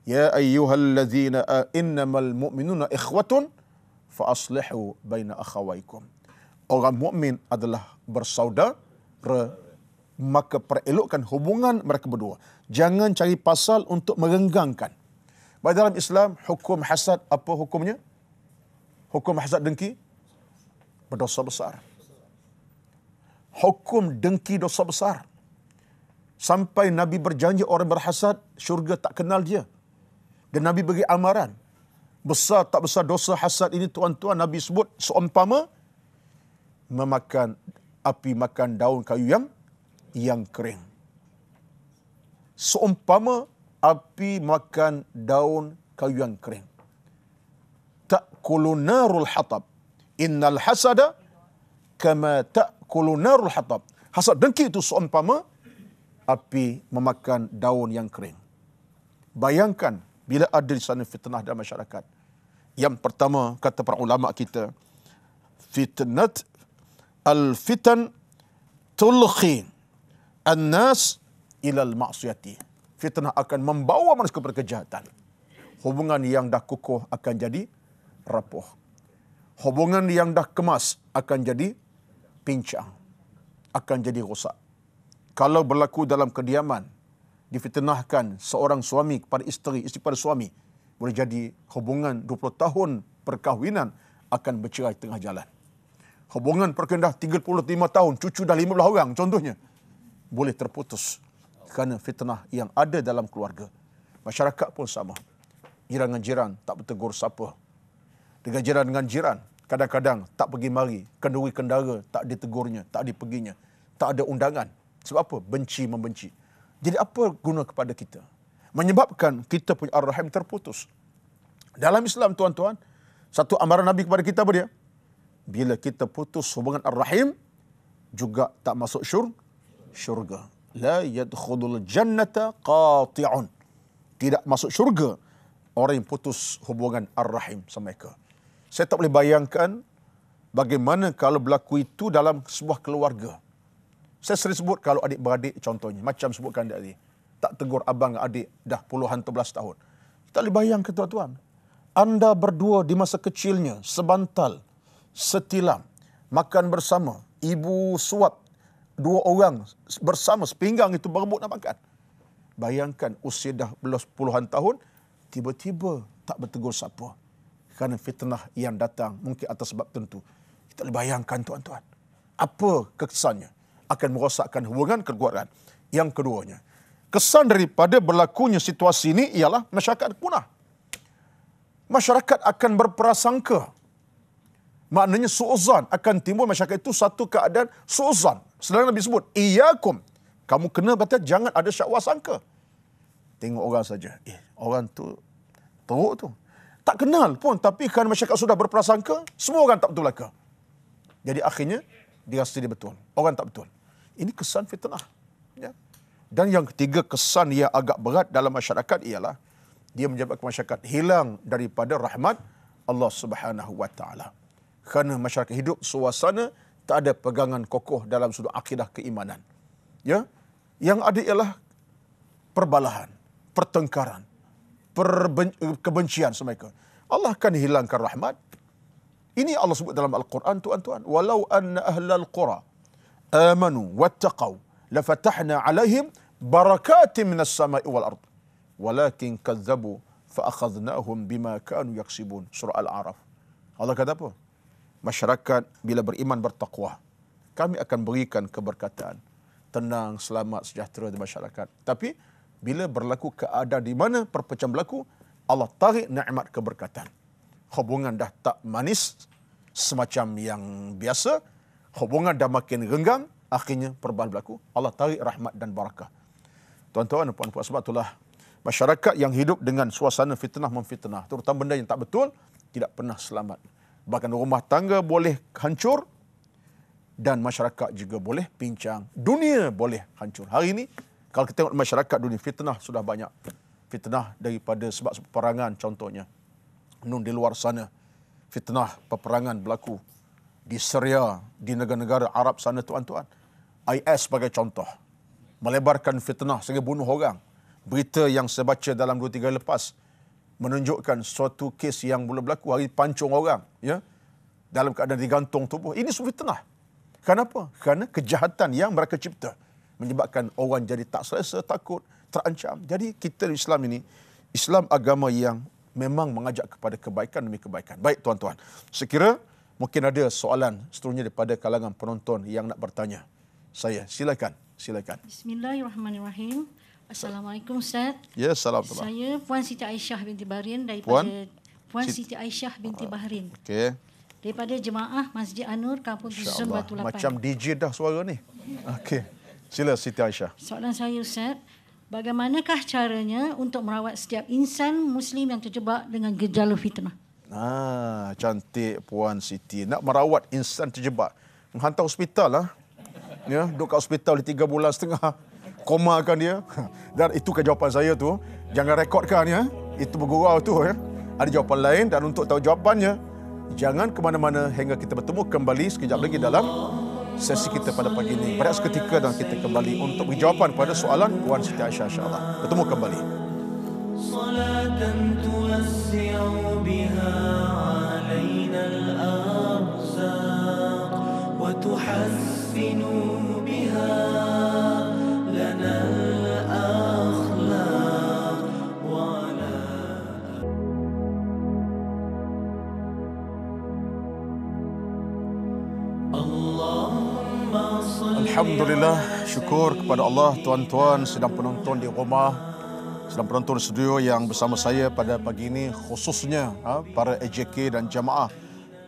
Ya ayyuhallazina innamal mu'minuna ikhwatun fa aslihu baina akhawaikum. Orang mukmin adalah bersaudara, maka perelokkan hubungan mereka berdua. Jangan cari pasal untuk merenggangkan. Baik, dalam Islam, hukum hasad apa hukumnya? Hukum hasad dengki berdosa besar. Hukum dengki dosa besar. Sampai Nabi berjanji orang berhasad, syurga tak kenal dia. Dan Nabi beri amaran. Besar tak besar dosa hasad ini, tuan-tuan, Nabi sebut seumpama memakan api makan daun kayu yang kering. Seumpama api makan daun kayu yang kering. Ta'kulu narul hatab. Innal hasada kama ta'kulu narul hatab. Hasad dengki itu seumpama api memakan daun yang kering. Bayangkan bila ada di sana fitnah dalam masyarakat. Yang pertama, kata para ulama kita, al-fitan tulqi an-nas ilal ma'siyati. Fitnah akan membawa manusia kepada kejahatan. Hubungan yang dah kukuh akan jadi rapuh. Hubungan yang dah kemas akan jadi pincang. Akan jadi rosak. Kalau berlaku dalam kediaman, difitnahkan seorang suami kepada isteri, isteri kepada suami, boleh jadi hubungan 20 tahun perkahwinan akan bercerai tengah jalan. Hubungan perkendah 35 tahun, cucu dah 15 orang contohnya, boleh terputus kerana fitnah yang ada dalam keluarga. Masyarakat pun sama. Jiran-jiran tak bertegur sapa. Dengan jiran dengan jiran, kadang-kadang tak pergi mari, kenduri kendara tak ditegurnya, tak diperginya, tak ada undangan. Sebab apa? Benci membenci. Jadi apa guna kepada kita? Menyebabkan kita punya ar-rahim terputus. Dalam Islam, tuan-tuan, satu amaran Nabi kepada kita apa dia? Bila kita putus hubungan ar-rahim, juga tak masuk syurga. La yadkhulul jannata qati'un. Tidak masuk syurga orang yang putus hubungan ar-rahim sama mereka. Saya tak boleh bayangkan bagaimana kalau berlaku itu dalam sebuah keluarga. Saya sering sebut kalau adik-beradik contohnya. Macam sebutkan tadi. Tak tegur abang adik dah puluhan 11 tahun. Tak boleh bayangkan, tuan-tuan. Anda berdua di masa kecilnya, sebantal, setilam, makan bersama, ibu suap, 2 orang bersama, sepinggang itu berebut nak makan. Bayangkan usia dah puluhan tahun, tiba-tiba tak bertegur siapa. Kerana fitnah yang datang mungkin atas sebab tentu. Kita boleh bayangkan, tuan-tuan. Apa kesannya? Akan merosakkan hubungan keluarga. Yang keduanya, kesan daripada berlakunya situasi ini ialah masyarakat punah. Masyarakat akan berprasangka. Maknanya su'uzan akan timbul masyarakat itu satu keadaan su'uzan. Sedang Nabi sebut, iyakum. Kamu kena kata jangan ada syakwa sangka. Tengok orang saja. Orang tu teruk tu. Tak kenal pun, tapi kerana masyarakat sudah berprasangka, semua orang tak betul laka. Jadi akhirnya, dirasa dia betul. Orang tak betul. Ini kesan fitnah. Ya. Dan yang ketiga, kesan yang agak berat dalam masyarakat ialah dia menyebabkan masyarakat hilang daripada rahmat Allah Subhanahu Wa Taala. Kerana masyarakat hidup suasana tak ada pegangan kokoh dalam sudut akidah keimanan. Ya. Yang ada ialah perbalahan, pertengkaran, kebencian mereka. Allah akan hilangkan rahmat. Ini Allah sebut dalam Al-Quran, tuan-tuan. Walau anna ahlal qura amanu wattaqau lafatahna alaihim barakatin minas sama'i wal ard. Walakin kadzabu fa'akhadnahum bima kanu yaksibun. Surah Al-A'raf. Allah kata apa? Masyarakat bila beriman bertakwa, kami akan berikan keberkatan, tenang, selamat, sejahtera di masyarakat. Tapi bila berlaku keadaan di mana perpecahan berlaku, Allah tarik nikmat keberkatan. Hubungan dah tak manis semacam yang biasa, hubungan dah makin renggang, akhirnya perubahan berlaku, Allah tarik rahmat dan barakah. Tuan-tuan dan puan-puan, sebab itulah masyarakat yang hidup dengan suasana fitnah memfitnah, terutama benda yang tak betul, tidak pernah selamat. Bahkan rumah tangga boleh hancur dan masyarakat juga boleh pincang. Dunia boleh hancur. Hari ini, kalau kita tengok masyarakat dunia, fitnah sudah banyak. Fitnah daripada sebab peperangan contohnya. Di luar sana, fitnah peperangan berlaku. Di Syria, di negara-negara Arab sana, tuan-tuan. IS sebagai contoh. Melebarkan fitnah sehingga bunuh orang. Berita yang saya baca dalam 2-3 hari lepas, menunjukkan suatu kes yang boleh berlaku, hari pancung orang, ya, dalam keadaan digantung tubuh. Ini fitnah. Kenapa? Kerana kejahatan yang mereka cipta menyebabkan orang jadi tak selesa, takut, terancam. Jadi kita di Islam ini, Islam agama yang memang mengajak kepada kebaikan demi kebaikan. Baik tuan-tuan, sekira mungkin ada soalan seterusnya daripada kalangan penonton yang nak bertanya. Saya, silakan. Bismillahirrahmanirrahim. Assalamualaikum Ustaz. Ya, salam. Saya Puan Siti Aisyah binti Bahrin daripada Siti Aisyah binti Bahrin. Okey. Daripada Jemaah Masjid An-Nur Kampung Susun Batu Lapan. Macam DJ dah suara ni. Okey. Sila Siti Aisyah. Soalan saya Ustaz, bagaimanakah caranya untuk merawat setiap insan Muslim yang terjebak dengan gejala fitnah? Cantik Puan Siti. Nak merawat insan terjebak, menghantar hospital lah. Ya, duduk kat hospital di 3 bulan setengah. Komakan dia. Dan itu kan jawapan saya tu. Jangan rekodkan ya. Itu bergurau tu ya. Ada jawapan lain dan untuk tahu jawapannya, jangan ke mana-mana hingga kita bertemu kembali sekejap lagi dalam sesi kita pada pagi ini. Pada seketika dan kita kembali untuk beri jawapan pada soalan Puan Siti Aisyah, insya-Allah. Bertemu kembali. Salatan tuwassi'u biha 'alaina al-arzaq wa tuhassinu biha lana al-akhlaq wa la Allahumma salli. Alhamdulillah, syukur kepada Allah. Tuan-tuan sedang penonton di rumah, sedang penonton studio yang bersama saya pada pagi ini, khususnya para AJK dan jamaah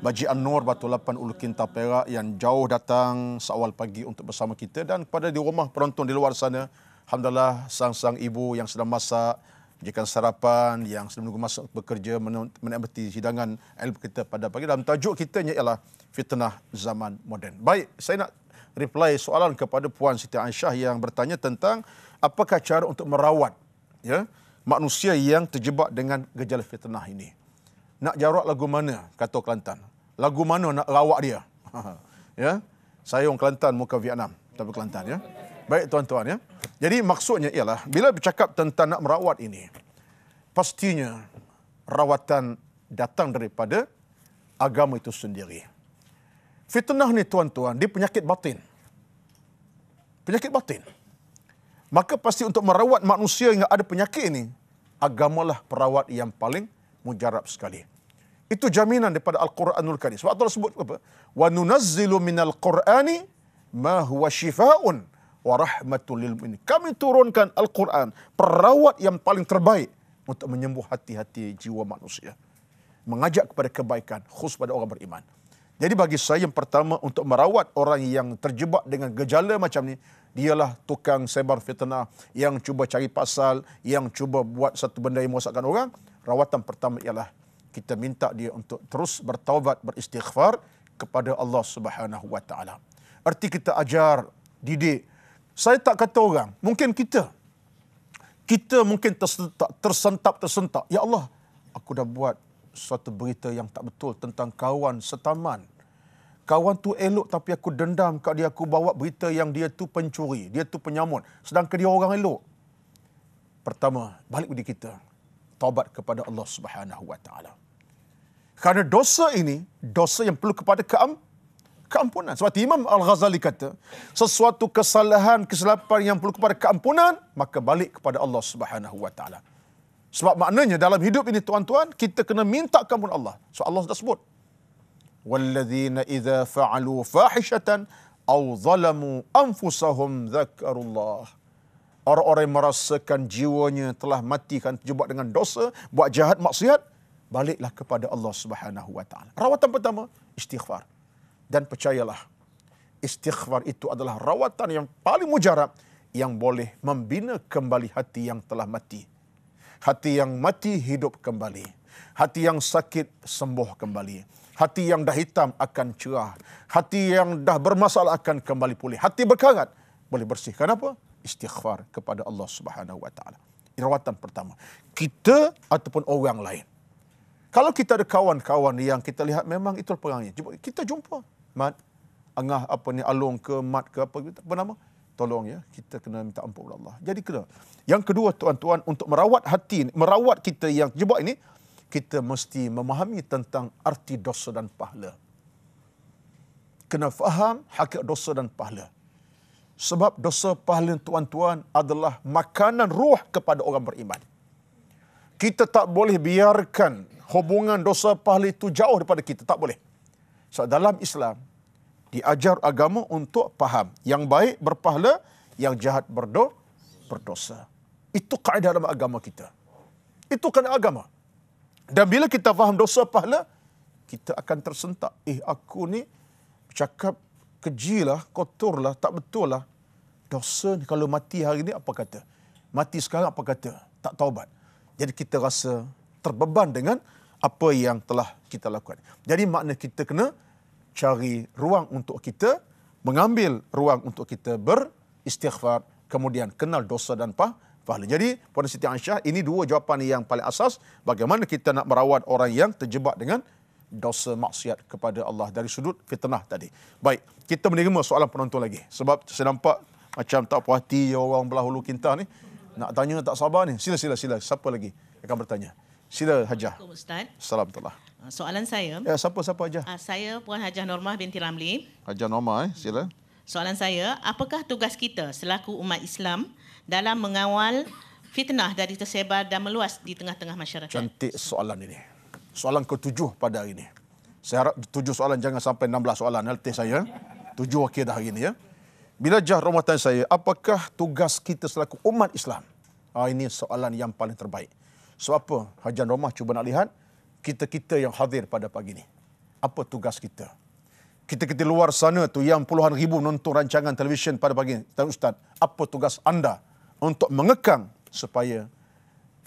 Masjid An-Nur Batu Lapan Ulu Kinta Perak yang jauh datang seawal pagi untuk bersama kita, dan pada di rumah penonton di luar sana, alhamdulillah sang-sang ibu yang sedang masak, menjaga sarapan, yang sedang menunggu masa bekerja, menikmati hidangan ilmu kita pada pagi. Dalam tajuk kita ialah fitnah zaman moden. Baik, saya nak reply soalan kepada Puan Siti Aisyah yang bertanya tentang apakah cara untuk merawat manusia yang terjebak dengan gejala fitnah ini. Nak jarak lagu mana, kata Kelantan? Lagu mana nak rawat dia? Ya, saya orang Kelantan, muka Vietnam, tapi Kelantan ya. Baik tuan-tuan ya. Jadi maksudnya ialah bila bercakap tentang nak merawat ini, pastinya rawatan datang daripada agama itu sendiri. Fitnah ni tuan-tuan, dia penyakit batin. Penyakit batin. Maka pasti untuk merawat manusia yang ada penyakit ini, agamalah perawat yang paling mujarab sekali. Itu jaminan daripada Al-Quranul Karim. Sebab Allah sebut apa? Wa nunazzilu minal Qur'ani ma huwa shifaa'un wa rahmatul lil mu'minin. Kami turunkan Al-Quran, perawat yang paling terbaik untuk menyembuh hati-hati jiwa manusia. Mengajak kepada kebaikan, khusus pada orang beriman. Jadi bagi saya yang pertama untuk merawat orang yang terjebak dengan gejala macam ni, dialah tukang sebar fitnah, yang cuba cari pasal, yang cuba buat satu benda yang merosakkan orang. Rawatan pertama ialah kita minta dia untuk terus bertaubat, beristighfar kepada Allah Subhanahu Wa Taala. Erti kita ajar, didik. Saya tak kata orang, mungkin kita mungkin tersentak. Ya Allah, aku dah buat suatu berita yang tak betul tentang kawan setaman. Kawan tu elok tapi aku dendam kat dia, aku bawa berita yang dia tu pencuri, dia tu penyamun, sedangkan dia orang elok. Pertama, balik diri kita, taubat kepada Allah Subhanahu Wa Taala. Kerana dosa ini, dosa yang perlu kepada keampunan. Sebab Imam Al-Ghazali kata, sesuatu kesalahan, kesilapan yang perlu kepada keampunan, maka balik kepada Allah Subhanahu Wa Taala. Sebab maknanya dalam hidup ini tuan-tuan, kita kena minta keampunan Allah. So Allah sudah sebut, walladzina idza fa'alu fahishatan aw zalamu anfusahum dzakarullah. Orang-orang yang merasakan jiwanya telah mati, kan terjebak dengan dosa, buat jahat, maksiat, baliklah kepada Allah Subhanahu Wa Taala. Rawatan pertama, istighfar. Dan percayalah, istighfar itu adalah rawatan yang paling mujarab yang boleh membina kembali hati yang telah mati. Hati yang mati hidup kembali. Hati yang sakit sembuh kembali. Hati yang dah hitam akan cerah. Hati yang dah bermasalah akan kembali pulih. Hati berkarat boleh bersih. Kenapa? Istighfar kepada Allah Subhanahu Wa Taala. Rawatan pertama. Kita ataupun orang lain. Kalau kita ada kawan-kawan yang kita lihat memang itu perangnya, kita jumpa. Mat, Angah apa ni, Alung ke Mat ke apa nama? tolong ya, kita kena minta ampun kepada Allah. Jadi kena. Yang kedua tuan-tuan, untuk merawat hati, merawat kita yang terjebak ini, kita mesti memahami tentang arti dosa dan pahala. Kena faham hakikat dosa dan pahala. Sebab dosa pahala tuan-tuan adalah makanan ruh kepada orang beriman. Kita tak boleh biarkan hubungan dosa pahala itu jauh daripada kita. Tak boleh. So, dalam Islam, diajar agama untuk faham. Yang baik berpahala, yang jahat berdosa. Itu kaedah dalam agama kita. Itu kaedah agama. Dan bila kita faham dosa pahala, kita akan tersentak. Aku ni cakap keji lah, kotor lah, tak betul lah. Dosa ni kalau mati hari ni apa kata? Mati sekarang apa kata? Tak taubat. Jadi kita rasa terbeban dengan apa yang telah kita lakukan. Jadi makna kita kena cari ruang untuk kita, mengambil ruang untuk kita beristighfar, kemudian kenal dosa dan pahala. Jadi, Puan Siti Aisyah, ini dua jawapan yang paling asas bagaimana kita nak merawat orang yang terjebak dengan dosa maksiat kepada Allah dari sudut fitnah tadi. Baik, kita menerima soalan penonton lagi. Sebab saya nampak macam tak puas hati orang belah hulu kintar ni. Nak tanya tak sabar ni. Sila. Siapa lagi akan bertanya? Sila Hajah. Assalamualaikum Ustaz. Assalamualaikum. Soalan saya. Siapa Hajah? Saya Puan Hajah Normah binti Ramli. Hajah Normah, sila. Soalan saya, apakah tugas kita selaku umat Islam dalam mengawal fitnah dari tersebar dan meluas di tengah-tengah masyarakat? Cantik soalan ini. Soalan ke-7 pada hari ini. Saya harap 7 soalan jangan sampai 16 soalan letih saya. 7 okey dah hari ini ya. Bila Jah Ramadan saya, apakah tugas kita selaku umat Islam? Ini soalan yang paling terbaik. Sebab apa? Hajah Normah cuba nak lihat kita-kita yang hadir pada pagi ini. Apa tugas kita? Kita-kita luar sana tu yang puluhan ribu nonton rancangan televisyen pada pagi ini. Tuan Ustaz, apa tugas anda untuk mengekang supaya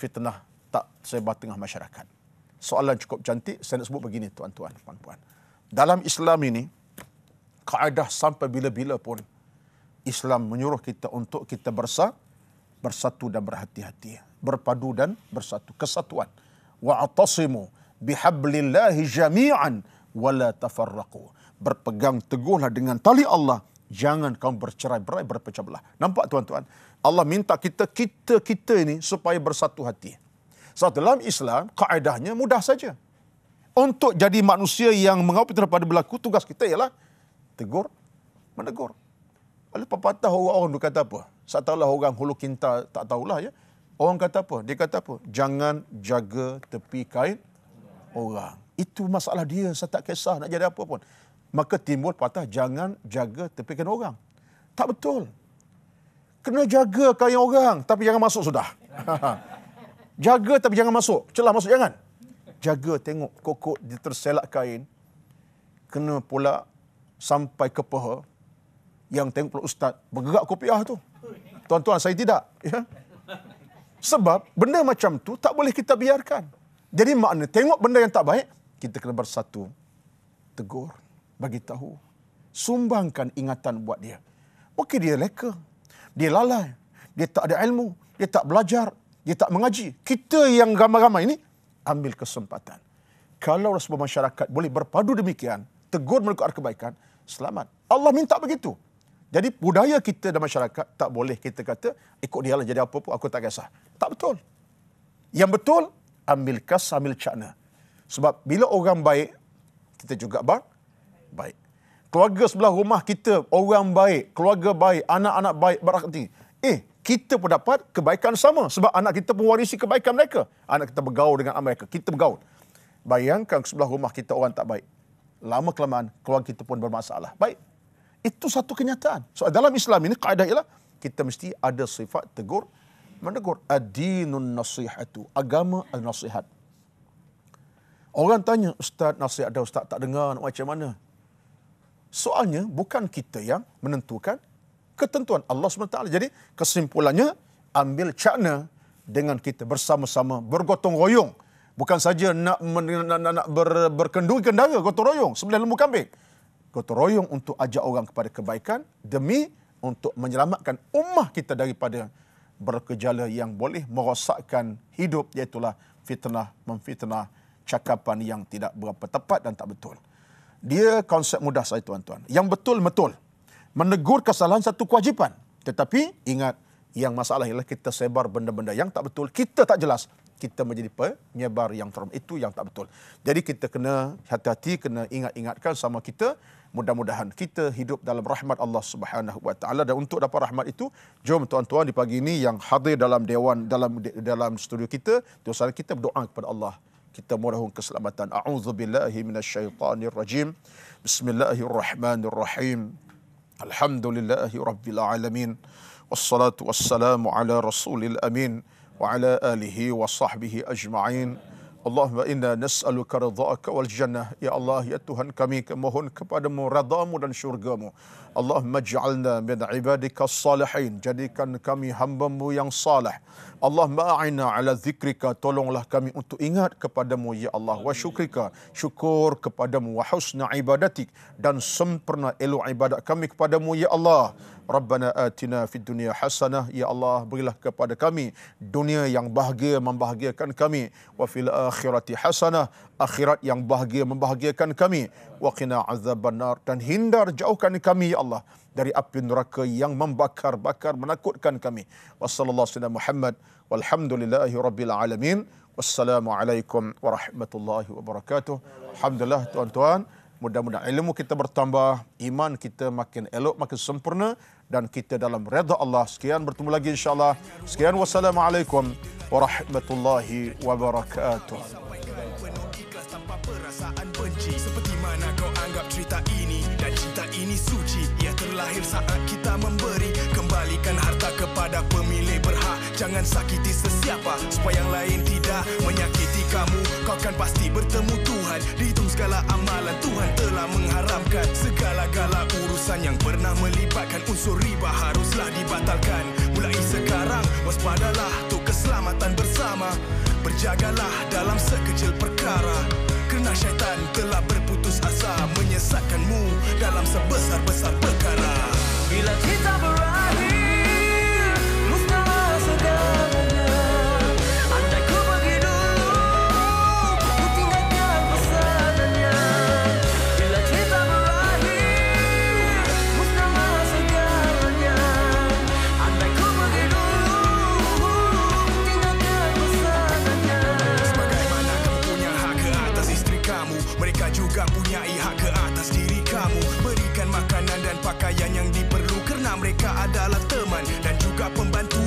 fitnah tak sebar tengah masyarakat? Soalan cukup cantik. Saya nak sebut begini tuan-tuan, puan-puan. Dalam Islam ini, kaedah sampai bila-bila pun, Islam menyuruh kita untuk kita bersatu dan berhati-hati. Berpadu dan bersatu. Kesatuan. Wa'atasimu bihablillahi jami'an wala tafarraqu. Berpegang teguhlah dengan tali Allah, jangan kamu bercerai-berai, berpecah belah. Nampak tuan-tuan? Allah minta kita ini supaya bersatu hati. So, dalam Islam, kaedahnya mudah saja. Untuk jadi manusia yang mengawal terhadap berlaku, tugas kita ialah tegur, menegur. Oleh pepatah orang kata apa? Satalah orang hulu kinta tak tahulah ya. Orang kata apa? Dia kata apa? Jangan jaga tepi kain orang. Itu masalah dia, saya tak kisah nak jadi apa pun. Maka timbul patah, jangan jaga tepi kain orang. Tak betul. Kena jaga kain orang, tapi jangan masuk sudah. Jaga tapi jangan masuk. Celah masuk jangan. Jaga tengok kokok dia terselak kain. Kena pula sampai ke paha. Yang tengok pula ustaz, bergerak kopiah tu. Tuan-tuan, saya tidak. Ya? Sebab benda macam tu tak boleh kita biarkan. Jadi makna tengok benda yang tak baik, kita kena bersatu. Tegur, bagi tahu, sumbangkan ingatan buat dia. Mungkin dia leka, dia lalai, dia tak ada ilmu, dia tak belajar, dia tak mengaji. Kita yang ramai-ramai ini ambil kesempatan. Kalau sebuah masyarakat boleh berpadu demikian, tegur menegur arah kebaikan, selamat. Allah minta begitu. Jadi budaya kita dan masyarakat tak boleh kita kata ikut dia lah jadi apa pun aku tak kisah. Tak betul. Yang betul ambil kas, ambil cakna. Sebab bila orang baik, kita juga baik. Keluarga sebelah rumah kita orang baik, keluarga baik, anak-anak baik, berakhlak tinggi. Kita pun dapat kebaikan sama sebab anak kita pun warisi kebaikan mereka. Anak kita bergaul dengan mereka, kita bergaul. Bayangkan sebelah rumah kita orang tak baik. Lama kelamaan keluarga kita pun bermasalah. Baik. Itu satu kenyataan. So dalam Islam ini kaedah ialah kita mesti ada sifat tegur, menegur. Ad-dinun nasihatu. Agama al-nasihat. Orang tanya, ustaz nasihat dah ustaz tak dengar nak macam mana? Soalnya bukan kita yang menentukan ketentuan Allah SWT. Jadi kesimpulannya ambil cakna dengan kita bersama-sama bergotong royong. Bukan saja nak berkenduri kendara gotong royong sebelah lembu kambing. Gotong royong untuk ajak orang kepada kebaikan demi untuk menyelamatkan ummah kita daripada bergejala yang boleh merosakkan hidup, iaitulah fitnah, memfitnah, cakapan yang tidak berapa tepat dan tak betul. Dia konsep mudah saya tuan-tuan. Yang betul. Menegur kesalahan satu kewajipan. Tetapi ingat, yang masalah ialah kita sebar benda-benda yang tak betul, kita tak jelas. Kita menjadi penyebar yang terang. Itu yang tak betul. Jadi kita kena hati-hati, kena ingatkan sama kita. Mudah-mudahan kita hidup dalam rahmat Allah Subhanahu Wa Taala. Dan untuk dapat rahmat itu, jom tuan-tuan di pagi ini yang hadir dalam dewan, dalam studio kita, dosa kita berdoa kepada Allah. Kita mohon keselamatan. A'udzubillahi minasyaitanirrajim. Bismillahirrahmanirrahim. Alhamdulillahi rabbil alamin. Wassalatu wassalamu ala rasulil amin. Wa ala alihi wa sahbihi ajma'in. Allahumma inna nas'aluka ridha'aka wal jannah. Ya Allah, ya Tuhan kami mohon kepadamu redha-Mu dan syurga-Mu. Allahumma ij'alna min ibadika salihin. Jadikan kami hamba-Mu yang salih. Allahumma a'inna ala zikrika. Tolonglah kami untuk ingat kepadamu ya Allah. Wa syukrika. Syukur kepadamu. Wa husna ibadatik. Dan sempurna elok ibadat kami kepadamu ya Allah. Rabbana atina fid dunya hasanah. Ya Allah, berilah kepada kami dunia yang bahagia, membahagiakan kami. Wa fil akhirati hasanah. Akhirat yang bahagia, membahagiakan kami. Wa qina azabannar. Dan hindar jauhkan kami ya Allah dari api neraka yang membakar-bakar, menakutkan kami. Wassallallahu alaihi Muhammad. Walhamdulillahi rabbil alamin. Wassalamualaikum warahmatullahi wabarakatuh. Alhamdulillah tuan-tuan. Mudah-mudahan ilmu kita bertambah, iman kita makin elok, makin sempurna, dan kita dalam redha Allah. Sekian, bertemu lagi insyaAllah. Sekian, wassalamualaikum warahmatullahi wabarakatuh. Seperti mana kau anggap cerita ini, dan cinta ini suci. Ia terlahir saat kita memberi. Kembalikan harta kepada pemilik berhak. Jangan sakiti sesiapa supaya yang lain tidak menyakiti kamu. Kau kan pasti bertemu Tuhan. Dihitung segala amalan, Tuhan telah mengharamkan segala-gala urusan yang pernah melibatkan unsur riba haruslah dibatalkan. Mulai sekarang waspadalah untuk keselamatan bersama. Berjagalah dalam sekecil perkara, kerana syaitan telah berputus asa menyesatkanmu dalam sebesar-besar perkara. Bila kita berakhir, musnahlah segalanya. Andai ku pergi dulu, ku tinggalkan pesanannya. Bila kita berakhir, musnahlah segalanya. Andai ku pergi dulu, ku tinggalkan pesanannya. Sebagaimana kamu punya hak ke atas isteri kamu, mereka juga punyai hak ke atas diri kamu. Berikan makanan dan pakaian yang diperlukan, kerana mereka adalah teman dan juga pembantu.